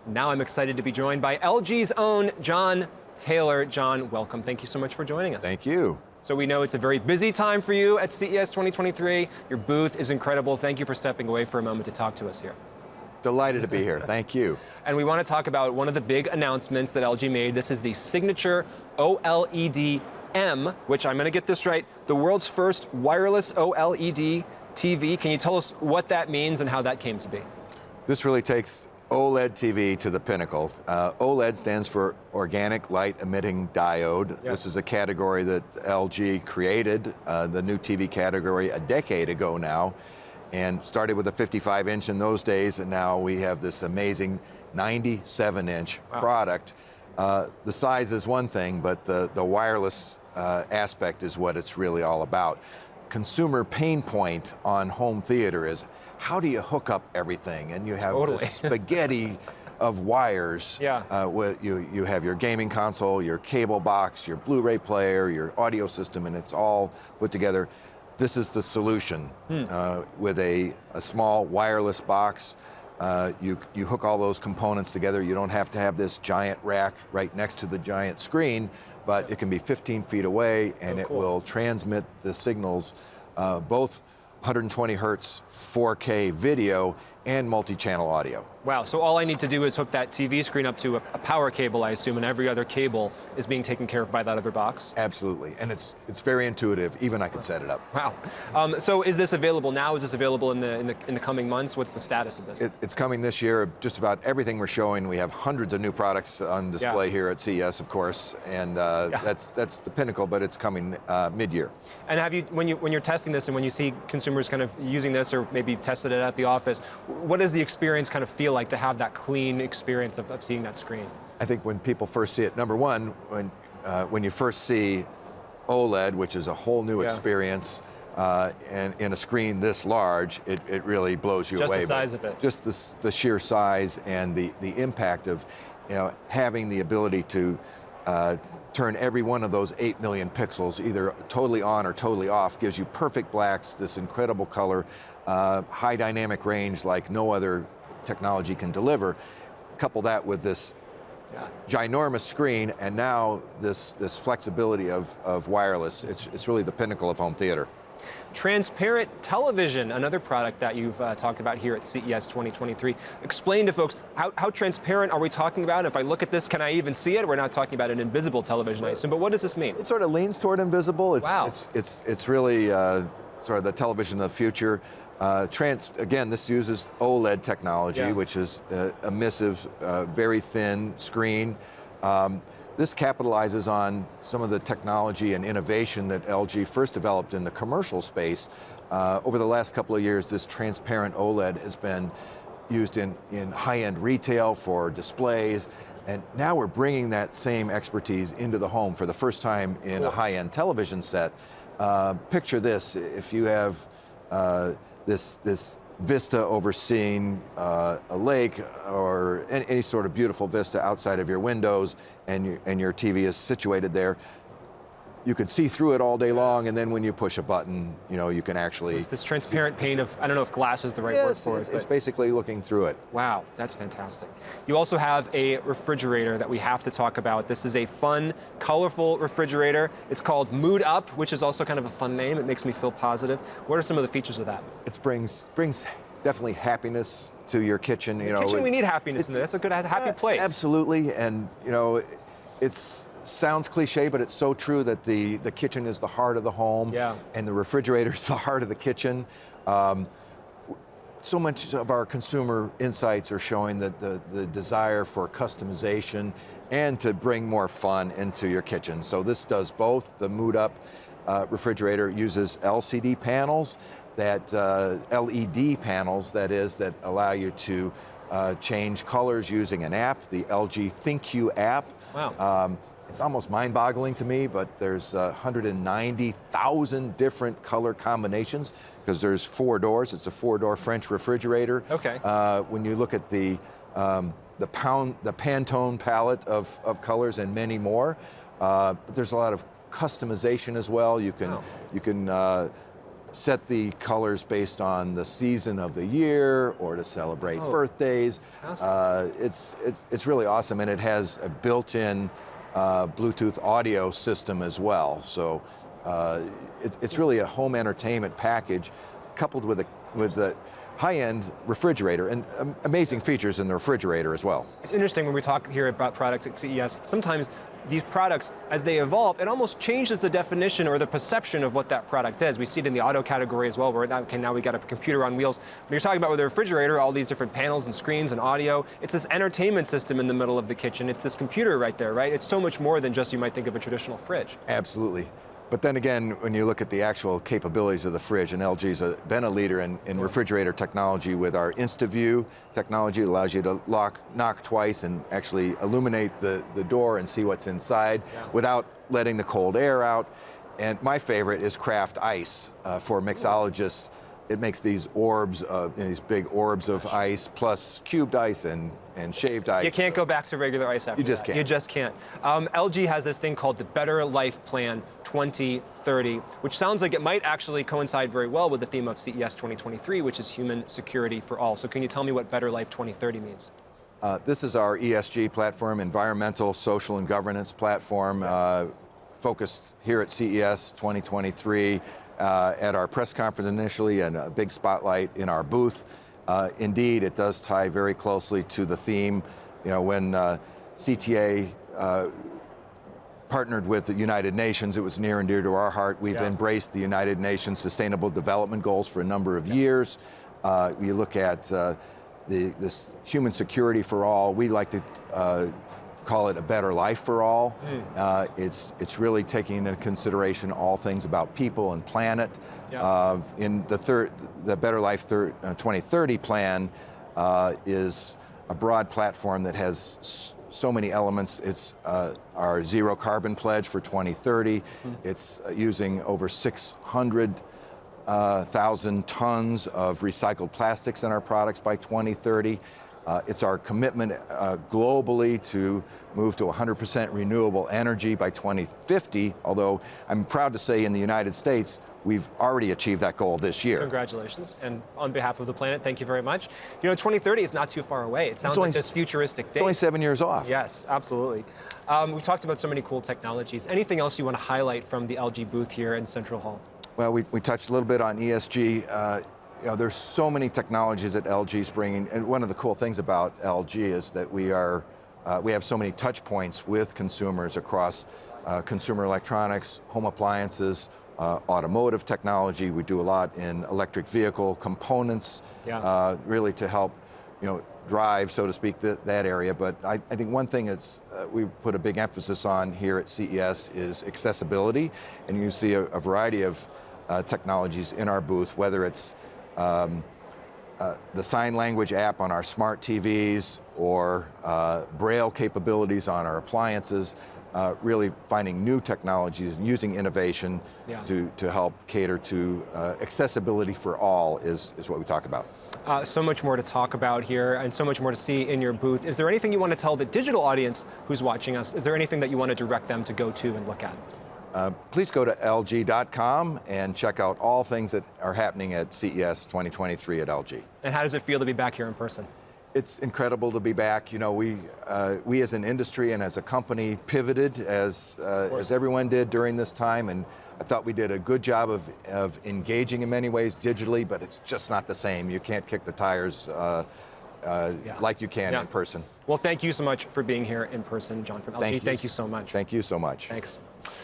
Now I'm excited to be joined by LG's own John Taylor. John, welcome. Thank you so much for joining us. Thank you. So we know it's a very busy time for you at CES 2023. Your booth is incredible. Thank you for stepping away for a moment to talk to us here. Delighted to be here. Thank you. And we want to talk about one of the big announcements that LG made. This is the signature OLED M, which I'm going to get this right, the world's first wireless OLED TV. Can you tell us what that means and how that came to be? This really takes OLED TV to the pinnacle. OLED stands for Organic Light Emitting Diode. Yes. This is a category that LG created, the new TV category, a decade ago now, and started with a 55-inch in those days, and now we have this amazing 97-inch product. The size is one thing, but the wireless aspect is what it's really all about. Consumer pain point on home theater is, how do you hook up everything? And you have this spaghetti of wires. Yeah. You have your gaming console, your cable box, your Blu-ray player, your audio system, and it's all put together. This is the solution. With a small wireless box. You hook all those components together. You don't have to have this giant rack right next to the giant screen, but it can be 15 feet away, and it will transmit the signals, both 120 hertz 4K video and multi-channel audio. Wow, so all I need to do is hook that TV screen up to a power cable, I assume, and every other cable is being taken care of by that other box? Absolutely, and it's very intuitive. Even I could set it up. Wow. So is this available now? Is this available in the coming months? What's the status of this? It's coming this year. Just about everything we're showing. We have hundreds of new products on display here at CES, of course, and that's the pinnacle. But it's coming mid-year. And have you, when you're testing this and when you see consumers kind of using this or maybe tested it at the office, what does the experience kind of feel like to have that clean experience of seeing that screen? I think when people first see it, number one, when you first see OLED, which is a whole new experience, and in a screen this large, it really blows you away. Just the size of it. Just the sheer size and the impact of having the ability to turn every one of those 8 million pixels either totally on or totally off, gives you perfect blacks, this incredible color, high dynamic range like no other technology can deliver. Couple that with this ginormous screen, and now this flexibility of wireless. It's really the pinnacle of home theater. Transparent television, another product that you've talked about here at CES 2023. Explain to folks, how transparent are we talking about? If I look at this, can I even see it? We're not talking about an invisible television, I assume, but what does this mean? It sort of leans toward invisible. It's really sort of the television of the future. Again, this uses OLED technology, which is emissive, very thin screen. This capitalizes on some of the technology and innovation that LG first developed in the commercial space. Over the last couple of years, this transparent OLED has been used in high-end retail for displays, and now we're bringing that same expertise into the home for the first time in a high-end television set. Picture this: if you have this vista overseeing a lake or any sort of beautiful vista outside of your windows, and your TV is situated there, you could see through it all day long, and then when you push a button, you can actually... So it's this transparent pane of, I don't know if glass is the right word for it. It's basically looking through it. Wow, that's fantastic. You also have a refrigerator that we have to talk about. This is a fun, colorful refrigerator. It's called Mood Up, which is also kind of a fun name. It makes me feel positive. What are some of the features of that? It brings definitely happiness to your kitchen. In the kitchen, we need happiness in there. That's a good, happy place. Absolutely, and it sounds cliche, but it's so true that the kitchen is the heart of the home, and the refrigerator is the heart of the kitchen. So much of our consumer insights are showing that the desire for customization and to bring more fun into your kitchen. So this does both. The Mood Up refrigerator uses LCD panels, LED panels, that allow you to change colors using an app, the LG ThinQ app. Wow. It's almost mind-boggling to me, but there's 190,000 different color combinations because there's 4 doors. It's a 4-door French refrigerator. Okay. When you look at the Pantone palette of colors and many more, there's a lot of customization as well. You can set the colors based on the season of the year or to celebrate birthdays. It's really awesome, and it has a built-in Bluetooth audio system as well. So it's really a home entertainment package coupled with a high-end refrigerator and amazing features in the refrigerator as well. It's interesting when we talk here about products at CES, sometimes these products, as they evolve, it almost changes the definition or the perception of what that product is. We see it in the auto category as well, where now we got a computer on wheels. When you're talking about with a refrigerator, all these different panels and screens and audio, it's this entertainment system in the middle of the kitchen. It's this computer right there, right? It's so much more than just you might think of a traditional fridge. Absolutely. But then again, when you look at the actual capabilities of the fridge, and LG's been a leader in refrigerator technology with our InstaView technology. It allows you to knock twice and actually illuminate the door and see what's inside without letting the cold air out. And my favorite is Craft Ice for mixologists. It makes these orbs, these big orbs of ice, plus cubed ice and shaved ice. You can't go back to regular ice after You just that. can't. You just can't. LG has this thing called the Better Life Plan 2030, which sounds like it might actually coincide very well with the theme of CES 2023, which is human security for all. So can you tell me what Better Life 2030 means? This is our ESG platform, environmental, social, and governance platform, focused here at CES 2023. At our press conference initially, and a big spotlight in our booth. Indeed, it does tie very closely to the theme. You know, when CTA partnered with the United Nations, it was near and dear to our heart. We've embraced the United Nations Sustainable Development Goals for a number of years. You look at this human security for all. We like to call it a better life for all. It's really taking into consideration all things about people and planet. In the Better Life 2030 plan is a broad platform that has so many elements. It's our zero carbon pledge for 2030. It's using over 600,000 tons of recycled plastics in our products by 2030. It's our commitment globally to move to 100% renewable energy by 2050, although I'm proud to say in the United States, we've already achieved that goal this year. Congratulations, and on behalf of the planet, thank you very much. You know, 2030 is not too far away. It sounds like this futuristic date. It's only 7 years off. Yes, absolutely. We've talked about so many cool technologies. Anything else you want to highlight from the LG booth here in Central Hall? Well, we touched a little bit on ESG. You know, there's so many technologies that LG's bringing, and one of the cool things about LG is that we have so many touch points with consumers across consumer electronics, home appliances, automotive technology. We do a lot in electric vehicle components, really to help, you know, drive, so to speak, that area. But I think one thing that's we put a big emphasis on here at CES is accessibility, and you see a variety of technologies in our booth, whether it's the sign language app on our smart TVs or Braille capabilities on our appliances, really finding new technologies and using innovation to help cater to accessibility for all is what we talk about. So much more to talk about here and so much more to see in your booth. Is there anything you want to tell the digital audience who's watching us? Is there anything that you want to direct them to go to and look at? Please go to lg.com and check out all things that are happening at CES 2023 at LG. And how does it feel to be back here in person? It's incredible to be back. You know, we as an industry and as a company pivoted as everyone did during this time, and I thought we did a good job of engaging in many ways digitally, but it's just not the same. You can't kick the tires like you can in person. Well, thank you so much for being here in person, John from LG. Thank you so much. Thank you so much. Thanks.